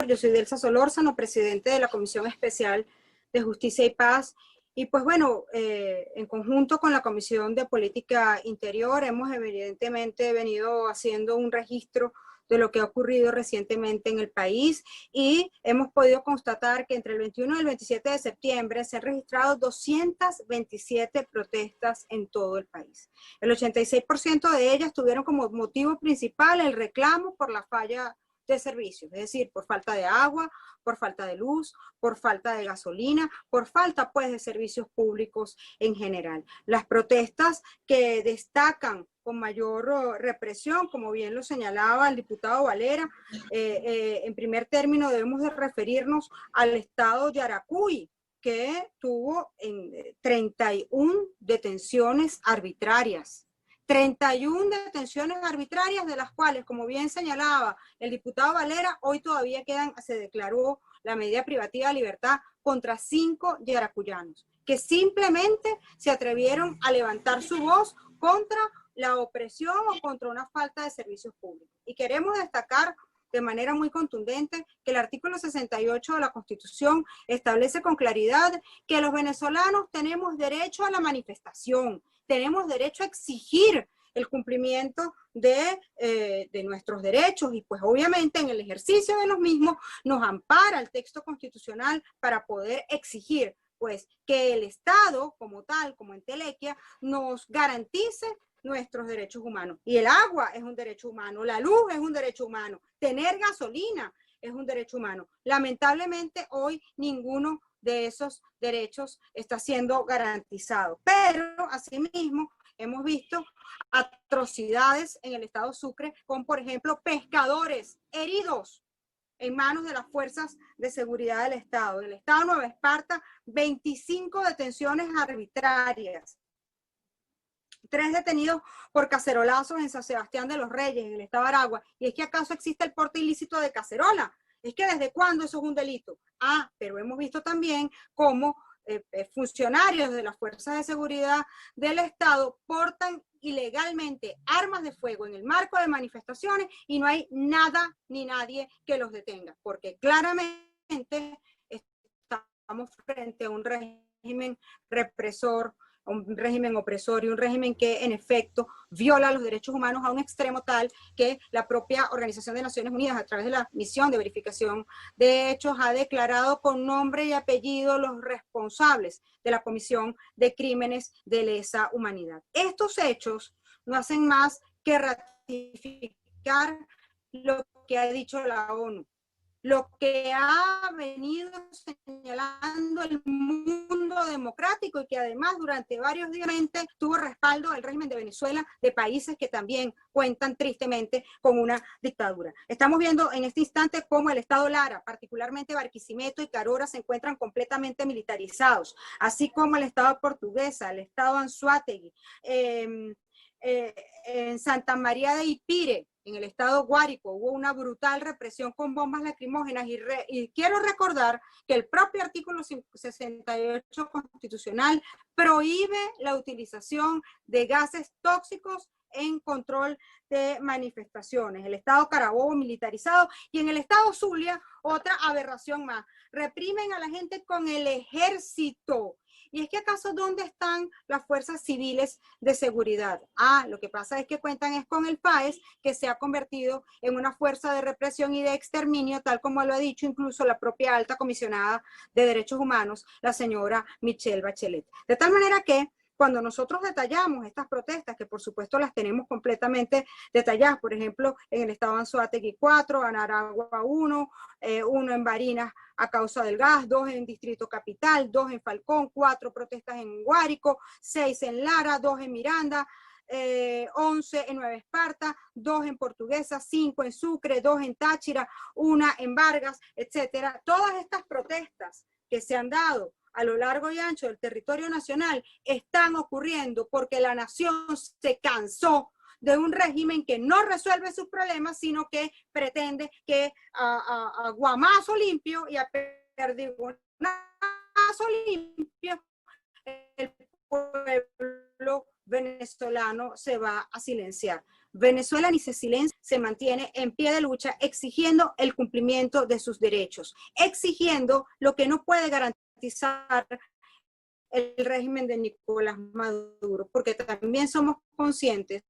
Yo soy Delsa Solórzano, presidente de la Comisión Especial de Justicia y Paz. Y pues bueno, en conjunto con la Comisión de Política Interior hemos evidentemente venido haciendo un registro de lo que ha ocurrido recientemente en el país y hemos podido constatar que entre el 21 y el 27 de septiembre se han registrado 227 protestas en todo el país. El 86% de ellas tuvieron como motivo principal el reclamo por la falla de servicios, es decir, por falta de agua, por falta de luz, por falta de gasolina, por falta pues de servicios públicos en general. Las protestas que destacan con mayor represión, como bien lo señalaba el diputado Valera, en primer término debemos de referirnos al estado de Yaracuy, que tuvo 31 detenciones arbitrarias. 31 detenciones arbitrarias, de las cuales, como bien señalaba el diputado Valera, hoy todavía se declaró la medida privativa de libertad contra 5 yaracuyanos, que simplemente se atrevieron a levantar su voz contra la opresión o contra una falta de servicios públicos. Y queremos destacar de manera muy contundente que el artículo 68 de la Constitución establece con claridad que los venezolanos tenemos derecho a la manifestación, tenemos derecho a exigir el cumplimiento de nuestros derechos y pues obviamente en el ejercicio de los mismos nos ampara el texto constitucional para poder exigir pues que el Estado como tal, como entelequia, nos garantice nuestros derechos humanos. Y el agua es un derecho humano, la luz es un derecho humano, tener gasolina es un derecho humano. Lamentablemente hoy ninguno de esos derechos está siendo garantizado. Pero asimismo hemos visto atrocidades en el estado Sucre con, por ejemplo, pescadores heridos en manos de las fuerzas de seguridad del estado. En el estado Nueva Esparta, 25 detenciones arbitrarias. 3 detenidos por cacerolazos en San Sebastián de los Reyes, en el estado de Aragua. ¿Y es que acaso existe el porte ilícito de cacerola? Es que ¿desde cuándo eso es un delito? Pero hemos visto también cómo funcionarios de las fuerzas de seguridad del Estado portan ilegalmente armas de fuego en el marco de manifestaciones y no hay nada ni nadie que los detenga, porque claramente estamos frente a un régimen represor, un régimen opresor y un régimen que en efecto viola los derechos humanos a un extremo tal que la propia Organización de Naciones Unidas a través de la misión de verificación de hechos ha declarado con nombre y apellido los responsables de la comisión de crímenes de lesa humanidad. Estos hechos no hacen más que ratificar lo que ha dicho la ONU, lo que ha venido señalando el mundo democrático y que además durante varios días tuvo respaldo del régimen de Venezuela, de países que también cuentan tristemente con una dictadura. Estamos viendo en este instante cómo el estado Lara, particularmente Barquisimeto y Carora, se encuentran completamente militarizados, así como el estado Portuguesa, el estado Anzoátegui, en Santa María de Ipire, en el estado Guárico, hubo una brutal represión con bombas lacrimógenas y quiero recordar que el propio artículo 68 constitucional prohíbe la utilización de gases tóxicos en control de manifestaciones. El estado Carabobo militarizado y en el estado Zulia otra aberración más. Reprimen a la gente con el ejército. ¿Y es que acaso dónde están las fuerzas civiles de seguridad? Lo que pasa es que cuentan es con el FAES, que se ha convertido en una fuerza de represión y de exterminio, tal como lo ha dicho incluso la propia alta comisionada de derechos humanos, la señora Michelle Bachelet. De tal manera que cuando nosotros detallamos estas protestas, que por supuesto las tenemos completamente detalladas, por ejemplo, en el estado Anzoátegui 4, en Aragua 1, 1 en Barinas a causa del gas, 2 en Distrito Capital, 2 en Falcón, 4 protestas en Guárico, 6 en Lara, 2 en Miranda, 11 en Nueva Esparta, 2 en Portuguesa, 5 en Sucre, 2 en Táchira, 1 en Vargas, etcétera. Todas estas protestas que se han dado a lo largo y ancho del territorio nacional están ocurriendo porque la nación se cansó de un régimen que no resuelve sus problemas, sino que pretende que a guamazo limpio y a perdigonazo limpio el pueblo venezolano se va a silenciar. Venezuela ni se silencia, se mantiene en pie de lucha exigiendo el cumplimiento de sus derechos, exigiendo lo que no puede garantizar el régimen de Nicolás Maduro, porque también somos conscientes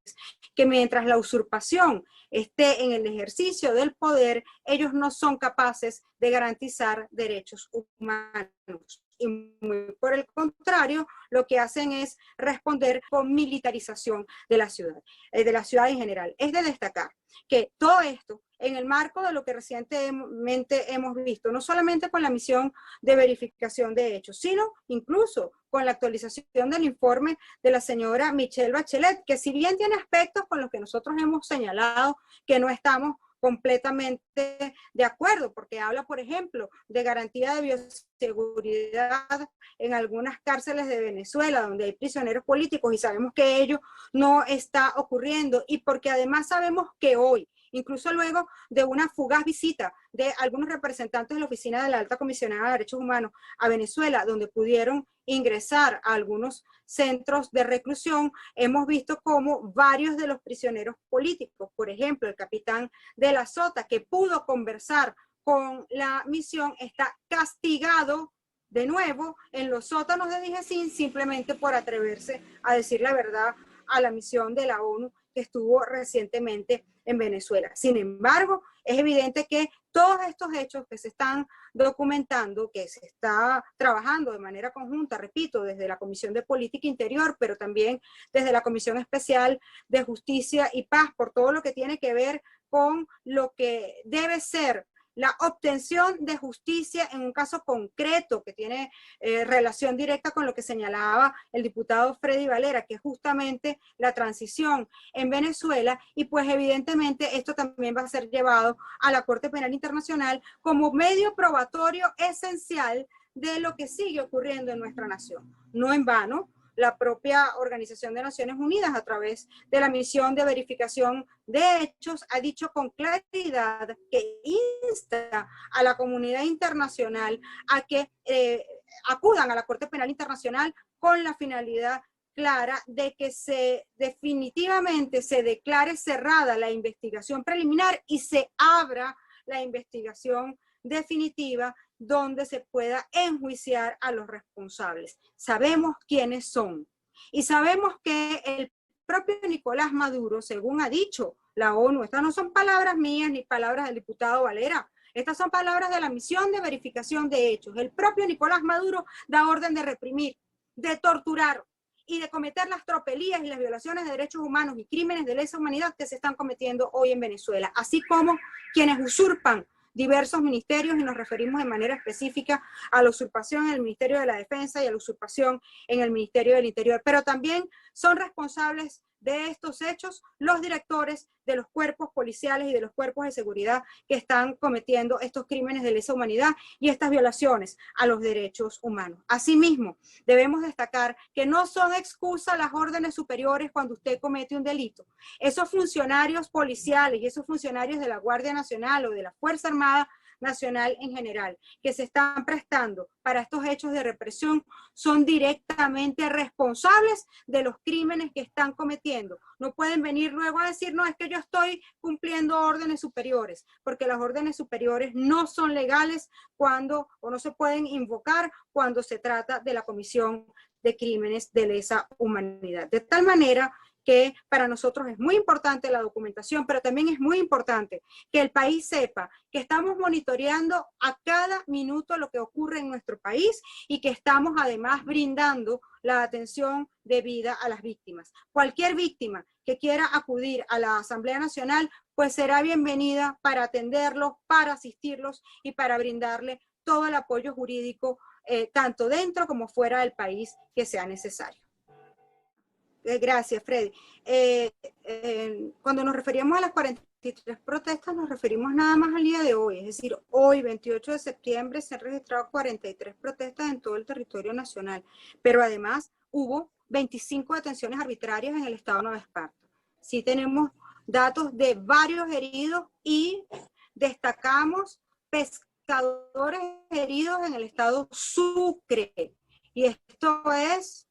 que mientras la usurpación esté en el ejercicio del poder, ellos no son capaces de garantizar derechos humanos. Y muy por el contrario, lo que hacen es responder con militarización de la ciudad en general. Es de destacar que todo esto, en el marco de lo que recientemente hemos visto, no solamente con la misión de verificación de hechos, sino incluso con la actualización del informe de la señora Michelle Bachelet, que si bien tiene aspectos con los que nosotros hemos señalado que no estamos completamente de acuerdo, porque habla, por ejemplo, de garantía de bioseguridad en algunas cárceles de Venezuela, donde hay prisioneros políticos, y sabemos que ello no está ocurriendo, y porque además sabemos que hoy, incluso luego de una fugaz visita de algunos representantes de la Oficina de la Alta Comisionada de Derechos Humanos a Venezuela, donde pudieron ingresar a algunos centros de reclusión, hemos visto cómo varios de los prisioneros políticos, por ejemplo, el capitán de la Sota, que pudo conversar con la misión, está castigado de nuevo en los sótanos de Dijecín simplemente por atreverse a decir la verdad a la misión de la ONU que estuvo recientemente en Venezuela. Sin embargo, es evidente que todos estos hechos que se están documentando, que se está trabajando de manera conjunta, repito, desde la Comisión de Política Interior, pero también desde la Comisión Especial de Justicia y Paz, por todo lo que tiene que ver con lo que debe ser la obtención de justicia en un caso concreto que tiene relación directa con lo que señalaba el diputado Freddy Valera, que es justamente la transición en Venezuela, y pues evidentemente esto también va a ser llevado a la Corte Penal Internacional como medio probatorio esencial de lo que sigue ocurriendo en nuestra nación. No en vano, la propia Organización de Naciones Unidas, a través de la misión de verificación de hechos, ha dicho con claridad que insta a la comunidad internacional a que acudan a la Corte Penal Internacional con la finalidad clara de que definitivamente se declare cerrada la investigación preliminar y se abra la investigación definitiva donde se pueda enjuiciar a los responsables. Sabemos quiénes son y sabemos que el propio Nicolás Maduro, según ha dicho la ONU, estas no son palabras mías ni palabras del diputado Valera, estas son palabras de la misión de verificación de hechos. El propio Nicolás Maduro da orden de reprimir, de torturar y de cometer las tropelías y las violaciones de derechos humanos y crímenes de lesa humanidad que se están cometiendo hoy en Venezuela, así como quienes usurpan diversos ministerios, y nos referimos de manera específica a la usurpación en el Ministerio de la Defensa y a la usurpación en el Ministerio del Interior. Pero también son responsables de estos hechos los directores de los cuerpos policiales y de los cuerpos de seguridad que están cometiendo estos crímenes de lesa humanidad y estas violaciones a los derechos humanos. Asimismo, debemos destacar que no son excusa las órdenes superiores cuando usted comete un delito. Esos funcionarios policiales y esos funcionarios de la Guardia Nacional o de la Fuerza Armada Nacional en general, que se están prestando para estos hechos de represión, son directamente responsables de los crímenes que están cometiendo. No pueden venir luego a decir, no, es que yo estoy cumpliendo órdenes superiores, porque las órdenes superiores no son legales cuando, o no se pueden invocar cuando se trata de la comisión de crímenes de lesa humanidad. De tal manera que para nosotros es muy importante la documentación, pero también es muy importante que el país sepa que estamos monitoreando a cada minuto lo que ocurre en nuestro país y que estamos además brindando la atención debida a las víctimas. Cualquier víctima que quiera acudir a la Asamblea Nacional, pues será bienvenida para atenderlos, para asistirlos y para brindarle todo el apoyo jurídico, tanto dentro como fuera del país, que sea necesario. Gracias, Freddy. Cuando nos referíamos a las 43 protestas, nos referimos nada más al día de hoy, es decir, hoy, 28 de septiembre, se han registrado 43 protestas en todo el territorio nacional, pero además hubo 25 detenciones arbitrarias en el estado de Nueva Esparta. Sí tenemos datos de varios heridos y destacamos pescadores heridos en el estado Sucre, y esto es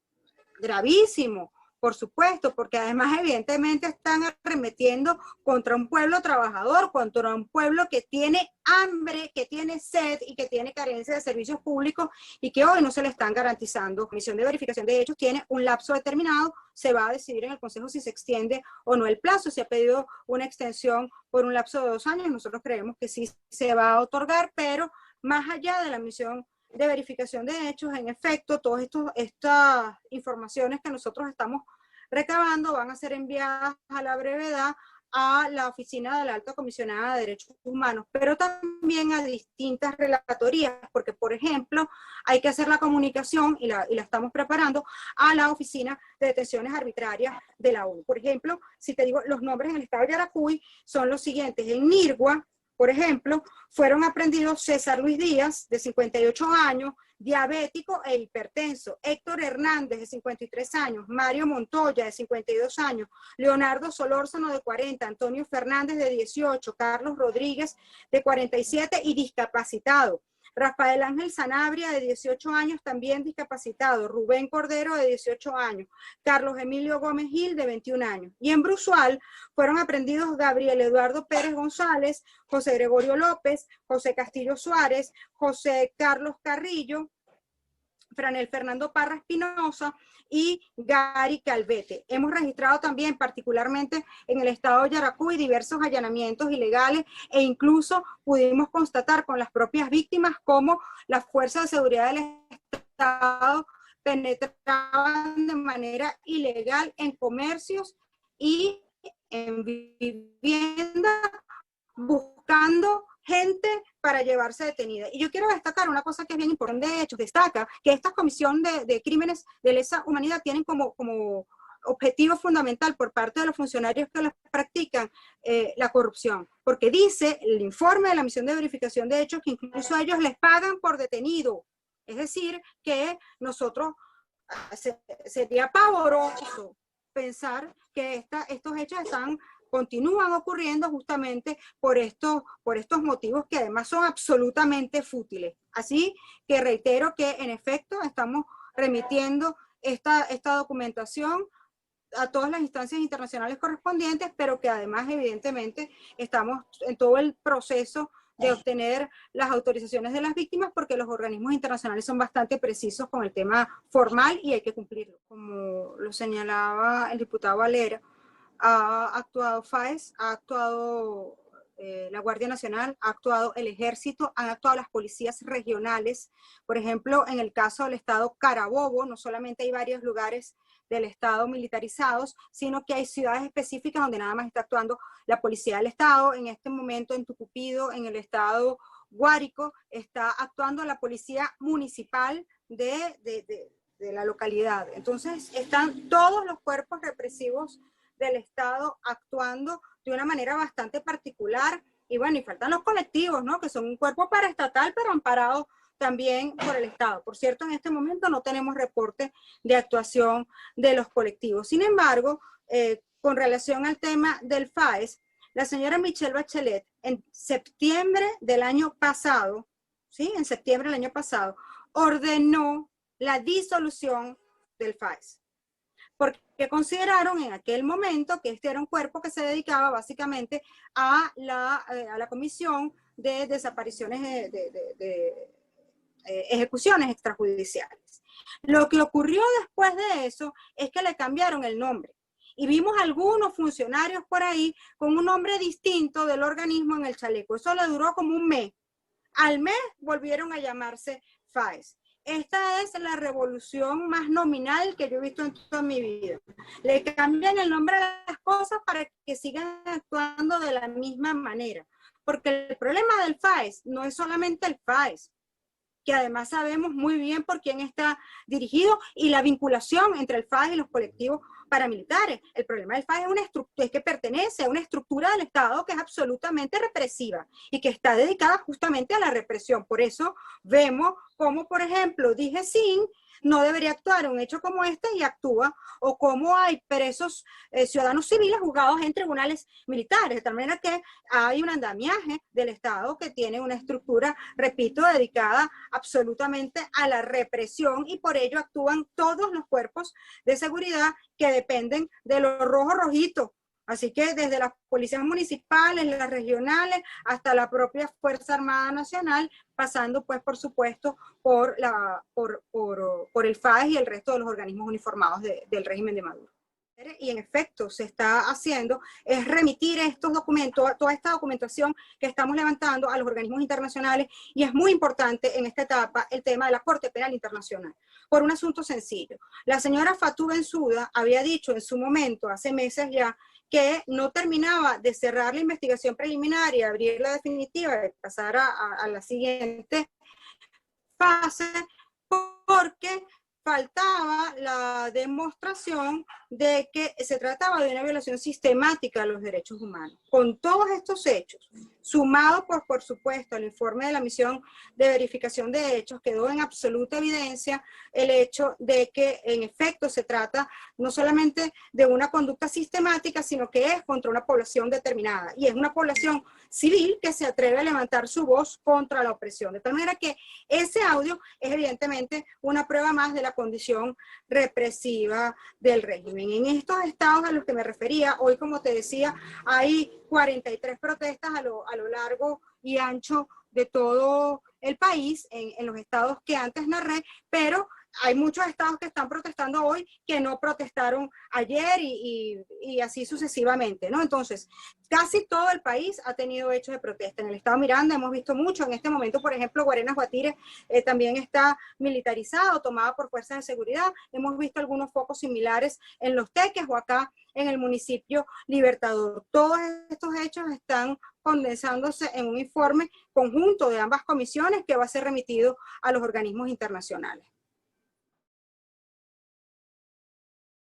gravísimo, Por supuesto, porque además evidentemente están arremetiendo contra un pueblo trabajador, contra un pueblo que tiene hambre, que tiene sed y que tiene carencia de servicios públicos y que hoy no se le están garantizando. La Comisión de Verificación de Hechos tiene un lapso determinado, se va a decidir en el Consejo si se extiende o no el plazo. Se ha pedido una extensión por un lapso de 2 años, nosotros creemos que sí se va a otorgar, pero más allá de la misión de verificación de hechos, en efecto, todas estas informaciones que nosotros estamos recabando van a ser enviadas a la brevedad a la oficina de la Alta Comisionada de Derechos Humanos, pero también a distintas relatorías, porque, por ejemplo, hay que hacer la comunicación, y la estamos preparando, a la Oficina de Detenciones Arbitrarias de la ONU. Por ejemplo, si te digo, los nombres en el estado de Yaracuy son los siguientes. En Nirgua, por ejemplo, fueron aprendidos César Luis Díaz, de 58 años, diabético e hipertenso; Héctor Hernández, de 53 años, Mario Montoya, de 52 años, Leonardo Solórzano, de 40, Antonio Fernández, de 18, Carlos Rodríguez, de 47 y discapacitado; Rafael Ángel Sanabria, de 18 años, también discapacitado; Rubén Cordero, de 18 años, Carlos Emilio Gómez Gil, de 21 años. Y en Brusual fueron aprendidos Gabriel Eduardo Pérez González, José Gregorio López, José Castillo Suárez, José Carlos Carrillo, Franel Fernando Parra Espinosa y Gary Calvete. Hemos registrado también, particularmente en el estado de Yaracuy, diversos allanamientos ilegales, e incluso pudimos constatar con las propias víctimas cómo las fuerzas de seguridad del estado penetraban de manera ilegal en comercios y en viviendas buscando gente para llevarse detenida. Y yo quiero destacar una cosa que es bien importante. De hecho, destaca que esta comisión de crímenes de lesa humanidad tienen como objetivo fundamental por parte de los funcionarios que las practican la corrupción, porque dice el informe de la misión de verificación de hechos que incluso a ellos les pagan por detenido. Es decir, que nosotros sería pavoroso pensar que estos hechos continúan ocurriendo justamente por estos motivos que además son absolutamente fútiles. Así que reitero que en efecto estamos remitiendo esta documentación a todas las instancias internacionales correspondientes, pero que además evidentemente estamos en todo el proceso de obtener las autorizaciones de las víctimas, porque los organismos internacionales son bastante precisos con el tema formal y hay que cumplirlo. Como lo señalaba el diputado Valera, ha actuado FAES, ha actuado la Guardia Nacional, ha actuado el Ejército, han actuado las policías regionales. Por ejemplo, en el caso del estado Carabobo, no solamente hay varios lugares del estado militarizados, sino que hay ciudades específicas donde nada más está actuando la policía del estado. En este momento en Tucupido, en el estado Guárico, está actuando la policía municipal de la localidad. Entonces están todos los cuerpos represivos del estado actuando de una manera bastante particular. Y bueno, y faltan los colectivos, ¿no?, que son un cuerpo paraestatal, pero amparados también por el Estado. Por cierto, en este momento no tenemos reporte de actuación de los colectivos. Sin embargo, con relación al tema del FAES, la señora Michelle Bachelet, en septiembre del año pasado, ¿sí?, en septiembre del año pasado, ordenó la disolución del FAES, porque consideraron en aquel momento que este era un cuerpo que se dedicaba básicamente a la comisión de desapariciones ejecuciones extrajudiciales. Lo que ocurrió después de eso es que le cambiaron el nombre y vimos algunos funcionarios por ahí con un nombre distinto del organismo en el chaleco. Eso le duró como un mes. Al mes volvieron a llamarse FAES. Esta es la revolución más nominal que yo he visto en toda mi vida. Le cambian el nombre a las cosas para que sigan actuando de la misma manera. Porque el problema del FAES no es solamente el FAES, que además sabemos muy bien por quién está dirigido y la vinculación entre el FAES y los colectivos paramilitares. El problema del FAES es que pertenece a una estructura del Estado que es absolutamente represiva y que está dedicada justamente a la represión. Por eso vemos como, por ejemplo, DIGESIN no debería actuar un hecho como este y actúa, o cómo hay presos ciudadanos civiles juzgados en tribunales militares, de tal manera que hay un andamiaje del Estado que tiene una estructura, repito, dedicada absolutamente a la represión, y por ello actúan todos los cuerpos de seguridad que dependen de los rojos rojitos. Así que desde las policías municipales, las regionales, hasta la propia Fuerza Armada Nacional, pasando pues por supuesto por el FAES y el resto de los organismos uniformados del régimen de Maduro. Y en efecto se está haciendo es remitir estos documentos, toda esta documentación que estamos levantando a los organismos internacionales, y es muy importante en esta etapa el tema de la Corte Penal Internacional, por un asunto sencillo. La señora Fatou Bensouda había dicho en su momento, hace meses ya, que no terminaba de cerrar la investigación preliminar y abrir la definitiva, de pasar a la siguiente fase, porque faltaba la demostración de que se trataba de una violación sistemática de los derechos humanos. Con todos estos hechos, sumado por supuesto al informe de la misión de verificación de hechos, quedó en absoluta evidencia el hecho de que en efecto se trata no solamente de una conducta sistemática, sino que es contra una población determinada, y es una población civil que se atreve a levantar su voz contra la opresión. De tal manera que ese audio es evidentemente una prueba más de la condición represiva del régimen. En estos estados a los que me refería, hoy, como te decía, hay 43 protestas a lo largo y ancho de todo el país, en los estados que antes narré, pero hay muchos estados que están protestando hoy que no protestaron ayer, y así sucesivamente, ¿no? Entonces, casi todo el país ha tenido hechos de protesta. En el estado Miranda hemos visto mucho. En este momento, por ejemplo, Guarenas Guatire también está militarizado, tomada por fuerzas de seguridad. Hemos visto algunos focos similares en Los Teques o acá en el municipio Libertador. Todos estos hechos están condensándose en un informe conjunto de ambas comisiones que va a ser remitido a los organismos internacionales.